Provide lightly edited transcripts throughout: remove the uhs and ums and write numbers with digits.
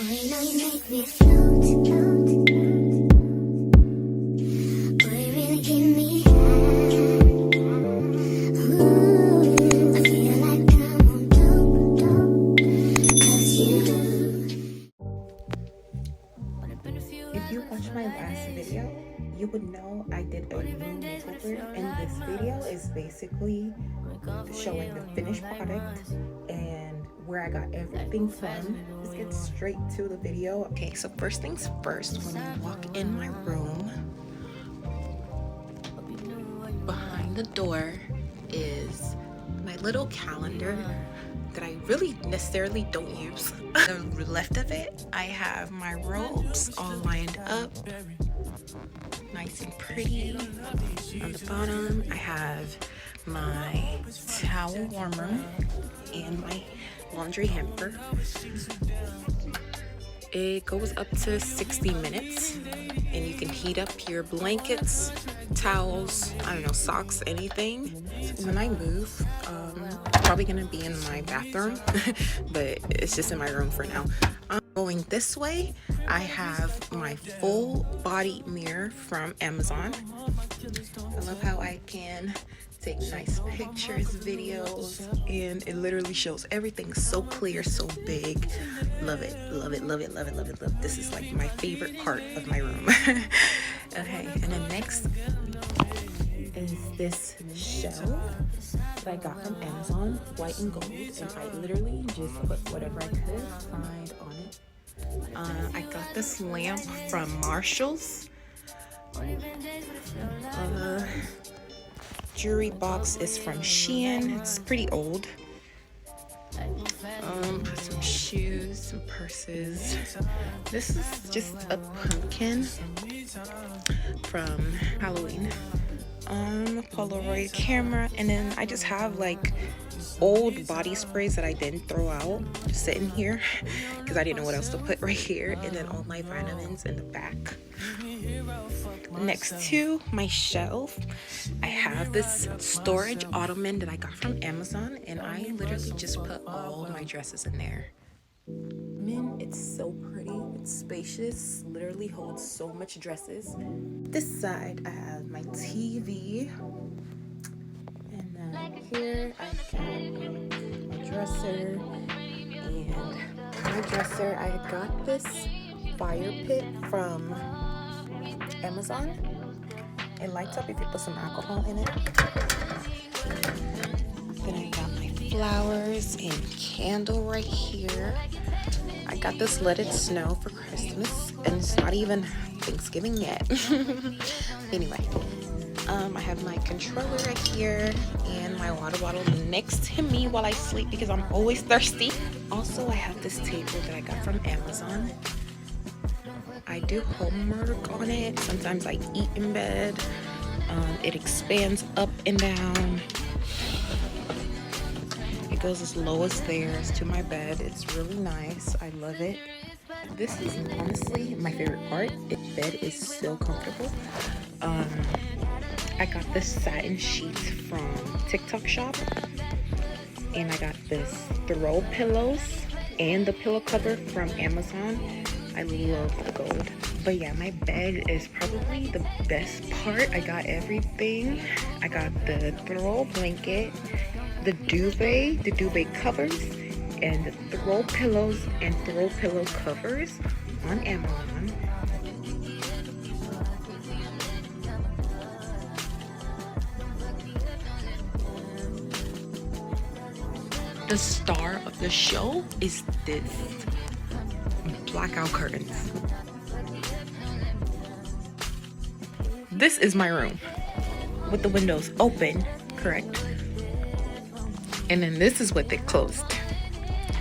If you watched my last video, you would know I did a room makeover, and this video is basically showing the finished product and where I got everything from. Let's get straight to the video. Okay, so first things first, when you walk in my room, behind the door is my little calendar that I really necessarily don't use. The left of it, I have my robes all lined up, nice and pretty. On the bottom, I have my towel warmer and my laundry hamper. It goes up to 60 minutes, and you can heat up your blankets, towels, I don't know, socks, anything. When I move, probably gonna be in my bathroom, but it's just in my room for now. Going this way, I have my full body mirror from Amazon. I love how I can take nice pictures, videos, and it literally shows everything so clear, so big. Love it, love it, love it, love it, love it, love it. This is like my favorite part of my room. Okay, and then next is this shelf that I got from Amazon, white and gold, and I literally just put whatever I could find on it. I got this lamp from Marshall's. Jewelry box is from Shein. It's pretty old. Put some shoes, some purses. This is just a pumpkin from Halloween. A Polaroid camera, and then I just have like old body sprays that I didn't throw out just sitting here because I didn't know what else to put right here, and then all my vitamins in the back. Next to my shelf, I have this storage ottoman that I got from Amazon, and I literally just put all my dresses in there. It's so pretty, it's spacious, literally holds so much dresses. This side I have my TV, and then here I got my dresser, and my dresser, I got this fire pit from Amazon. It lights up if you put some alcohol in it. Then I got my flowers and candle right here. I got this Let It Snow for Christmas, and it's not even Thanksgiving yet. Anyway, I have my controller right here and my water bottle next to me while I sleep because I'm always thirsty. Also, I have this table that I got from Amazon. I do homework on it. Sometimes I eat in bed. It expands up and down. It goes as low as there as to my bed. It's really nice. I love it. This is honestly my favorite part. The bed is so comfortable. I got this satin sheet from TikTok shop, and I got this throw pillows and the pillow cover from Amazon. I love the gold. But yeah, my bed is probably the best part. I got everything. I got the throw blanket, the duvet covers, and the throw pillows and throw pillow covers on Amazon. The star of the show is this blackout curtains. This is my room with the windows open, correct? And then this is what they closed.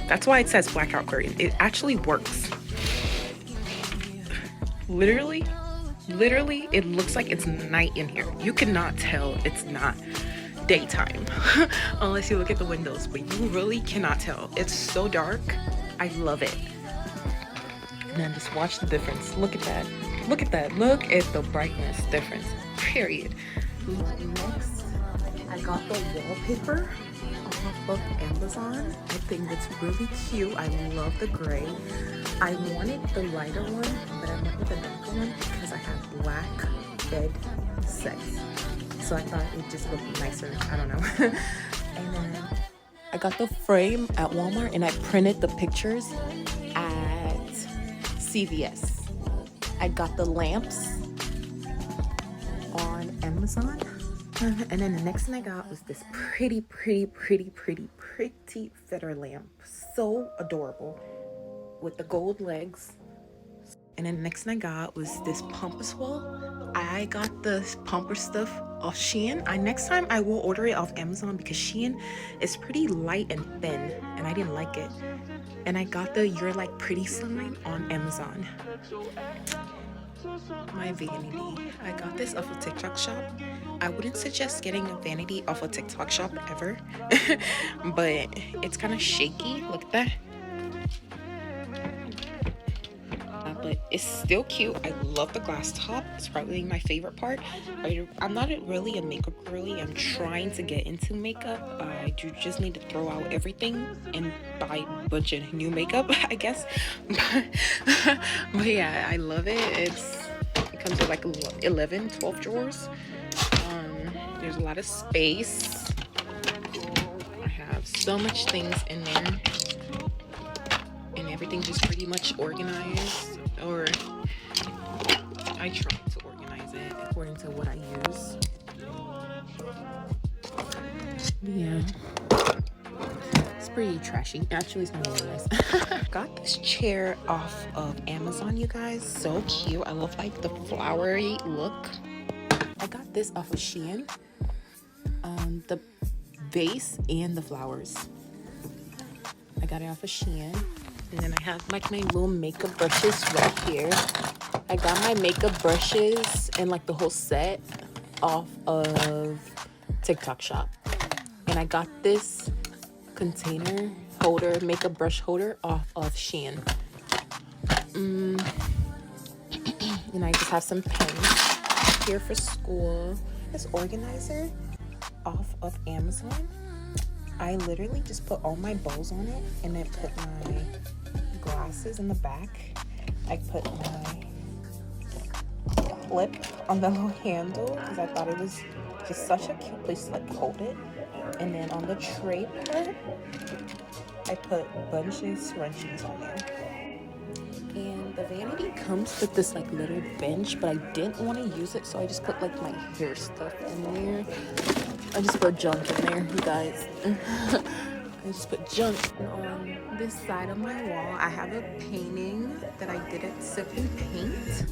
That's why it says blackout curtain. It actually works. Literally, it looks like it's night in here. You cannot tell it's not daytime unless you look at the windows, but you really cannot tell. It's so dark. I love it. And then just watch the difference. Look at that. Look at that. Look at the brightness difference. Period. Next, I got the wallpaper off of Amazon. I think it's really cute. I love the gray. I wanted the lighter one, but I went with the darker one because I have black bed sets. So I thought it just looked nicer. I don't know. And then I got the frame at Walmart and I printed the pictures at CVS. I got the lamps on Amazon. And then the next thing I got was this pretty feather lamp. So adorable with the gold legs. And then the next thing I got was this pampas wall. I got the pampas stuff off Shein. Next time I will order it off Amazon because Shein is pretty light and thin and I didn't like it. And I got the "You're Like Pretty" sign on Amazon. My vanity. I got this off a TikTok shop. I wouldn't suggest getting a vanity off a TikTok shop ever. But it's kind of shaky. Look at that. But it's still cute. I love the glass top. It's probably my favorite part. I'm not really a makeup girly. I'm trying to get into makeup. I just need to throw out everything and buy a bunch of new makeup, I guess. But yeah, I love it. It comes with like 12 drawers. There's a lot of space. I have so much things in there. And everything just pretty much organized, or I try to organize it according to what I use. Yeah, it's pretty trashy. Actually, it's not really nice. Got this chair off of Amazon, you guys. So cute. I love like the flowery look. I got this off of Shein. The vase and the flowers. I got it off of Shein. And then I have like my little makeup brushes right here. I got my makeup brushes and like the whole set off of TikTok shop. And I got this container holder, makeup brush holder off of Shein. And I just have some pens here for school. This organizer off of Amazon. I literally just put all my bows on it and then put my glasses in the back. I put my clip on the little handle because I thought it was just such a cute place to like hold it. And then on the tray part, I put bunches, scrunchies on there. And the vanity comes with this like little bench, but I didn't want to use it, so I just put like my hair stuff in there. I just put junk in there, you guys. I just put junk on this side of my wall. I have a painting that I did at Simply Paint.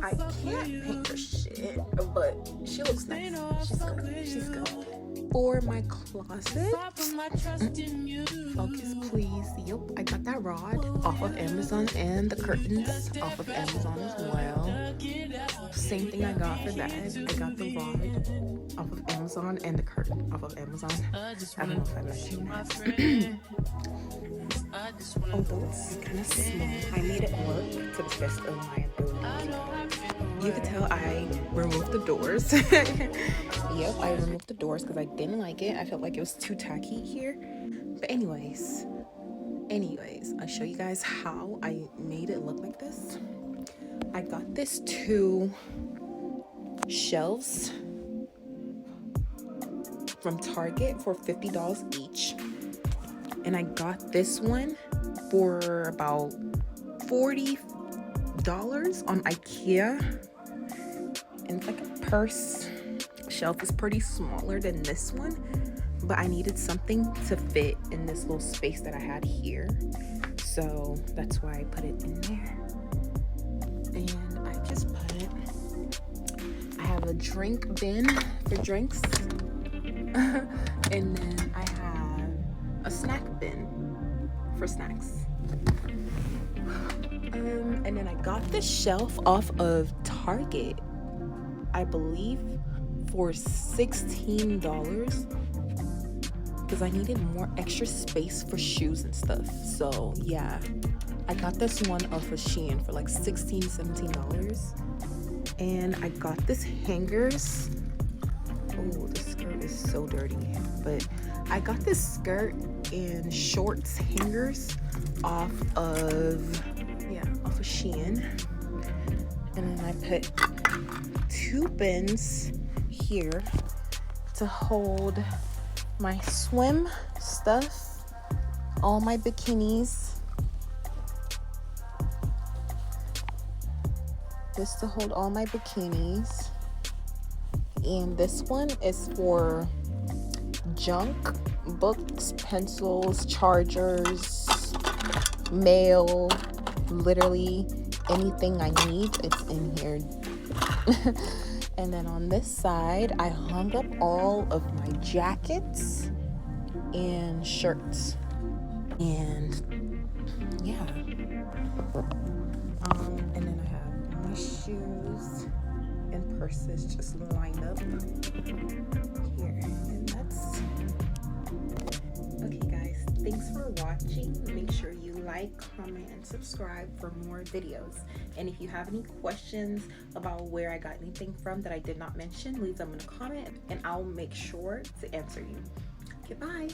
I can't paint her shit, but she looks nice. She's good. She's good. For my closet, focus please. Yep, I got that rod off of Amazon and the curtains off of Amazon as well. Same thing I got for that. I got the rod off of Amazon and the curtain off of Amazon. I don't know if I mentioned that. Although it's kind of small, I made it work to the best of my ability. You can tell I removed the doors. Yep, I removed the doors because I didn't like it. I felt like it was too tacky here. But anyways, I'll show you guys how I made it look like this. I got this 2 shelves from Target for $50 each. And I got this one for about $40 on IKEA. And it's like a purse. Shelf is pretty smaller than this one, but I needed something to fit in this little space that I had here. So that's why I put it in there. And I just put it, I have a drink bin for drinks. And then I have a snack bin for snacks. And then I got this shelf off of Target, I believe for $16 because I needed more extra space for shoes and stuff. So yeah, I got this one off of Shein for like $16, $17. And I got this hangers. Oh, this skirt is so dirty, but I got this skirt in shorts hangers off of Shein, and then I put 2 bins here to hold my swim stuff, all my bikinis, just to hold all my bikinis. And this one is for junk, books, pencils, chargers, mail, literally anything I need, it's in here. And then on this side, I hung up all of my jackets and shirts. And yeah. And then I have my shoes and purses just lined up here. And that's okay, guys. Thanks for watching. Make sure you like, comment, and subscribe for more videos. And if you have any questions about where I got anything from that I did not mention, leave them in a comment and I'll make sure to answer you. Okay, bye.